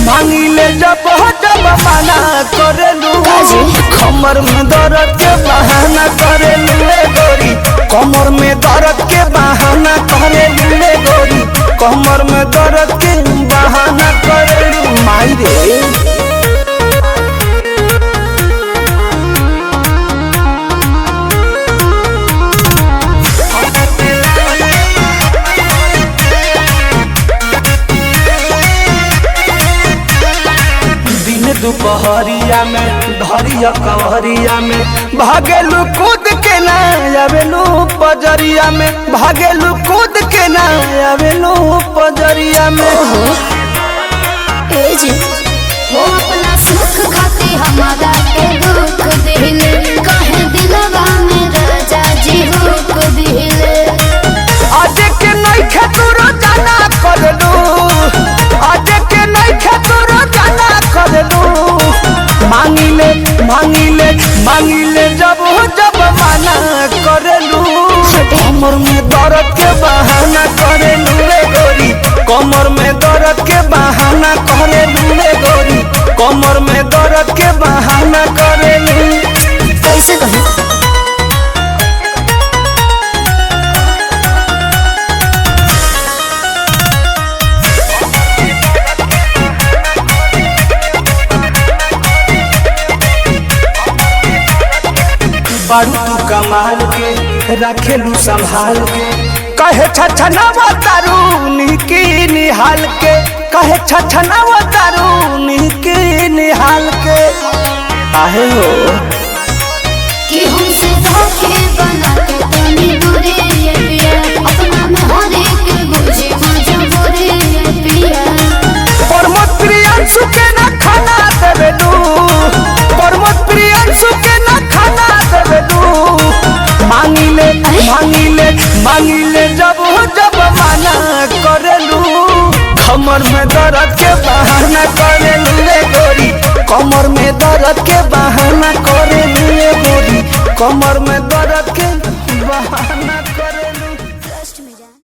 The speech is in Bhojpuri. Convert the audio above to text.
मांगिले जब जब मना करेलू कमर में दर्द के बहाना करेलू गोरी कमर में दर्द के बहाना करेलू गोरी कमर में दर्द के बहाना करेलू माई रे। दुपहरिया में धरिया कवरिया में भागेलू कूद के ना आवेलू पजरिया में भागेलू कूद के ना आवेलू पजरिया में वो अपना सुख खाते हमारा के दुख दिले कहे दिलवा में राजा जी हुक दिले आज के नहीं खेतुरो जाना करलू आज के नहीं खेतुरो जाना करलू मांगिले मांगिले मांगिले जब जब मना करेलू कमर में दर्द के बहाना करेलू गोरी कमर में दर्द के बहाना करेलू गोरी कमर में दर्द के बहाना करेलू। कैसे कहूँ बारू तू कमाल के रखेलू संभाल के कहे छछनावा तारू निकी निहाल के कहे छछनावा तारू निकी निहाल के आहे हो कि हमसे धोखे बना के तनी दूरे ये पिया अपना में होने के बुझे मजबूरे ये पिया परमत प्रियांशु के ना खाना देवेलू परमत प्रियांशु के ना खाना देवेलू मांगिले मांगिले मांगिले जब जब मना करेलू कमर में दर्द के बहाना करेलू गोरी कमर में दर्द के बहाना करेलू गोरी कमर में दर्द